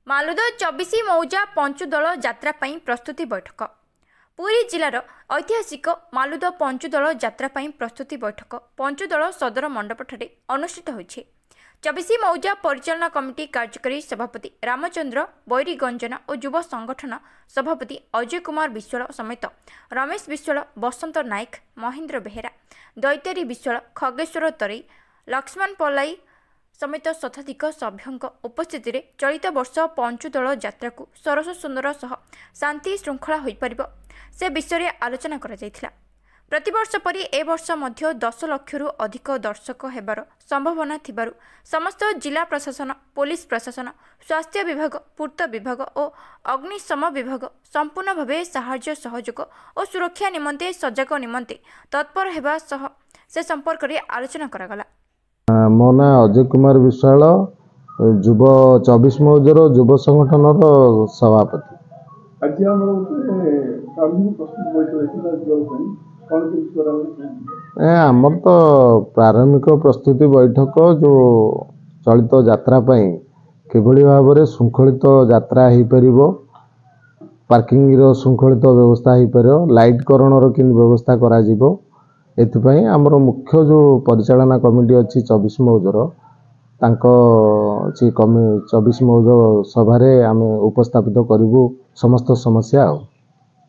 ମାଲୁଦ 24 ମୌଜା ପଞ୍ଚୁଦଳ ଯାତ୍ରା ପାଇଁ ପ୍ରସ୍ତୁତି ବୈଠକ। ପୁରୀ ଜିଲ୍ଲାର ଐତିହାସିକ ମାଲୁଦ ପଞ୍ଚୁଦଳ ଯାତ୍ରା ପାଇଁ ପ୍ରସ୍ତୁତି ବୈଠକ ପଞ୍ଚୁଦଳ ସଦର ମଣ୍ଡପଠାରେ ଅନୁଷ୍ଠିତ ହୋଇଛି। 24 ମୌଜା ପରିଚାଳନା କମିଟି କାର୍ଯ୍ୟକାରୀ ସଭାପତି ରାମଚନ୍ଦ୍ର ବୈରୀଗଞ୍ଜନ ଓ ଯୁବ ସଂଗଠନ ସଭାପତି ଅଜୟ କୁମାର ବିଶ୍ୱାଳ ସମେତ ରମେଶ ବିଶ୍ୱାଳ, ବସନ୍ତ ନାୟକ, ମହେନ୍ଦ୍ର ବେହେରା, ଦୈତାରୀ ବିଶ୍ୱାଳ, ଖଗେଶ୍ୱର ତରେଇ, ଲକ୍ଷ୍ମଣ ପଲାଇ समेत शताधिक सभ्यों उपस्थित चलित वर्ष पंचुदल यात्रा को सरस सुंदर सह शांति श्रृंखला हो पार से विषय में आलोचना करा जायथिला। प्रतिवर्ष परि ए वर्ष मध्य 10 लक्षरू अधिक दर्शक हेबार संभावना थिबारु समस्त जिला प्रशासन, पुलिस प्रशासन, स्वास्थ्य विभाग, पूर्त विभाग और अग्निशम विभाग संपूर्ण भावे साहाय्य सहयोग और सुरक्षा निमंते सजग निमंते तत्पर हेबा सह से संपर्क में आलोचना करागला। मो ना अजय कुमार विश्वाल, युव 24 मौजार युव संगठन सभापति। आमर तो प्रारंभिक प्रस्तुति बैठक जो चलित यात्रा किभली भाव में श्रृंखलित यात्रा हो पार, पार्किंग श्रृंखलित व्यवस्था हो पार, लाइट करण कि व्यवस्था करा एथिपाई आमर मुख्य जो परिचालना कमिटी अच्छी 24 मौजर 24 मौज सभा आम उपस्थापित करूँ समस्त समस्या।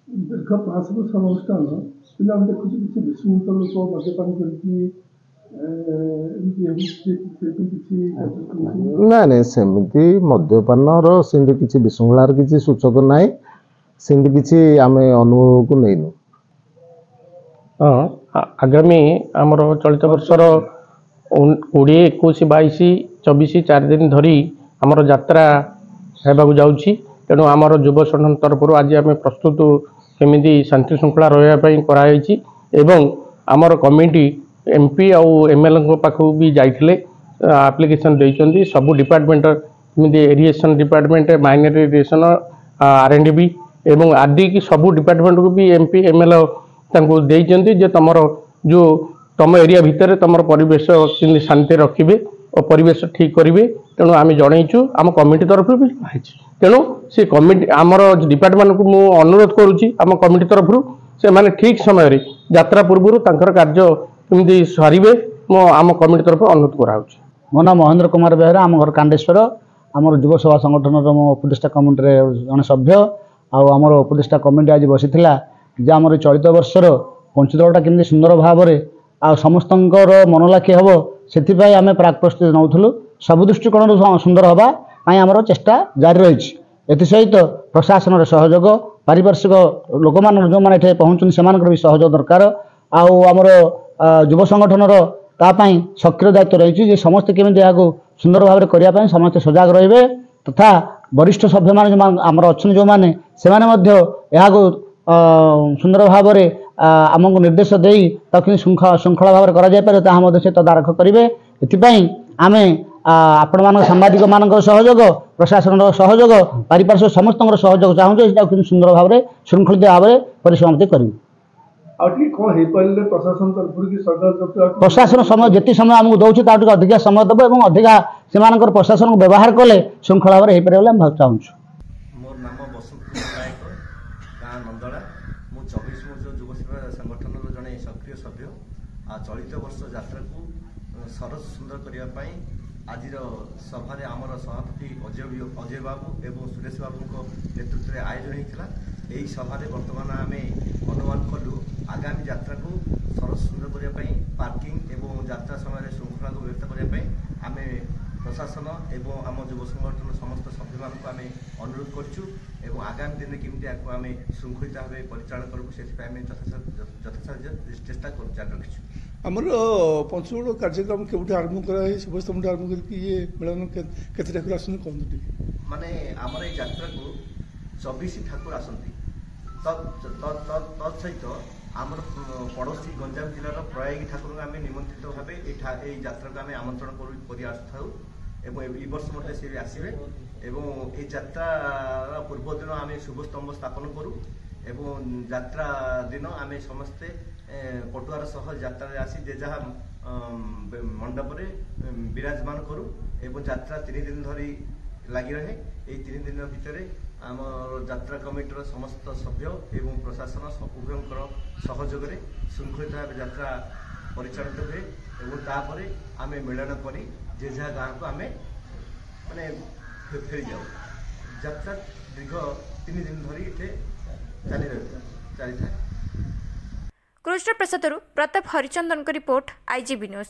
दीर्घ 5 वर्ष अनुष्ठान ना ना सेमती मद्यपान सेमती किसी विशृंखलार किसी सूचक ना, सेमती किसी आम अनुभव को नहीं। आगामी आमर चलित वर्षर 20, 21, 22, 24 4 दिन धरी आमर यात्रा होगा जाऊँगी। तेणु आमर युव संगठन तरफ आज आम प्रस्तुत केमी शांति श्रृंखला रही कराई एवं आमर कमिटी एमपी आउ एमएलए पाखु भी जाइए एप्लिकेशन देइचंदी। सबू department irrigation department, minor irrigation, R&B एवं आदि की सबू डिपार्टमेंट को भी एमपी एमएलए देइचंदी जे तमर जो तम एरिया भितर तमर परिवेश कि शांति रखिए और परिवेश ठीक करेंगे। तेणु आम जनईचु आम कमिटी तरफ भी तेणु से कमिटी आमर डिपार्टमेंट को मु अनुरोध करुच्ची आम कमिटी तरफ से माने ठीक समय रे यात्रा पूर्व तांकर कार्य केमती सरिबे मो आम कमिटी तरफ अनुरोध कराउछि। मो ना महेन्द्र कुमार बेहरा, आम घर कांडेश्वर, आमर युव सभा संगठन मो उपदेष्टा कमिटी जन सभ्य आमर उपदेष्टा कमिटी आज बसीथिला जे आमर चलित वर्षर पंचुदलटा केमती सुंदर भाव में आ समस्त मनलाखी हम से आम प्राक प्रस्तुति नौलु सब दृष्टिकोण सुंदर हवा आमर चेष्टा जारी रही। एसहित प्रशासन सहयोग, पारिपार्श्विक लोक मान जो मैंने पहुँचुन से भी सहयोग दरकार। आमर युव संगठन तापाई सक्रिय दायित्व रही समस्त केमी यहाँ सुंदर भाव में करने समस्त सजग रे तथा वरिष्ठ सभ्य मान आमर अच्छा जो मैंने सुंदर भाव में आमको निर्देश देई श्रृंखला भाव में से तदारख करेंगे। एथिपाई आम आपण मान सांबादिक मान सहयोग, प्रशासन सहयोग, पारिपार्श्विक समस्त सहयोग चाहूँ सुंदर भाव में श्रृंखलित भाव में परिसमाप्ति करेंगे। प्रशासन समय जिते समय आमको दौर ताकि अधिका समय दब और अधिका से प्रशासन को व्यवहार कले श्रृंखला भाव में हो चाहूँ। मोर नाम बसंत नायक, गाँ नंदला, मु 24 मौज युव सेवा संगठन जड़े सक्रिय सभ्य। चलित वर्ष यात्रा को सरस सुंदर करने आज सभारे आमर सभापति अजय बाबू एवं सुरेश बाबू नेतृत्व में आयोजन होता। यही सभारे बर्तमान आम अनुमान कलु आगामी यात्रा को सरस सुंदर करने, पार्किंग एवं यात्रा समय श्रृंखला को व्यवस्था करने आम प्रशासन एवं आम युव संगठन समस्त सभ्य मान आम अनुरोध करूँ एवं आगामी दिन केमी आम श्रृंखलित भाव परिचालन करूँ से यथासाध्य चेष्टा जारी रखी। आमर पंचुदल कार्यक्रम केवट आरंभ कराई शुभस्तंभ आरंभ करके ये मिलन केते ठाकुर आसन कहते माने आमर ये यात्रा को 24 ठाकुर आसती तत्सहित आमर पड़ोशी गंजाम जिलार प्रयागी ठाकुर आम निमंत्रित भाव ये यात्रा को आम आमंत्रण कर वर्ष मध्य सी आसवे एवं ये यात्रा पूर्व दिन आम शुभस्तंभ स्थापन करूँ एवं यात्रा दिन आम समस्ते पटुआर सह यात्रा आसी जे जहाँ मंडप विराजमान करूँ एवं यात्रा 3 दिन धरी ଲାଗି ରହେ। ଏହି 3 ଦିନ ଭିତରେ ଆମର ଯାତ୍ରା କମିଟିର ସମସ୍ତ ସଭ୍ୟ ଏବଂ ପ୍ରଶାସନ ଉଭୟଙ୍କର ସହଯୋଗରେ ଶୃଙ୍ଖଳିତ ଭାବେ ଯାତ୍ରା ପରିଚାଳିତ ହୁଏ ଏବଂ ତାପରେ ଆମେ ମିଳନ କରି ଯେ ଯାହା ଗାଁକୁ ଆମେ ମାନେ ଫେରିଯାଉ। ଯାତ୍ରା ଦୀର୍ଘ 3 ଦିନ ଧରି ଏଠି ଚାଲିଥାଏ। Krishna Prasad Pratap Harichandan report IGB news.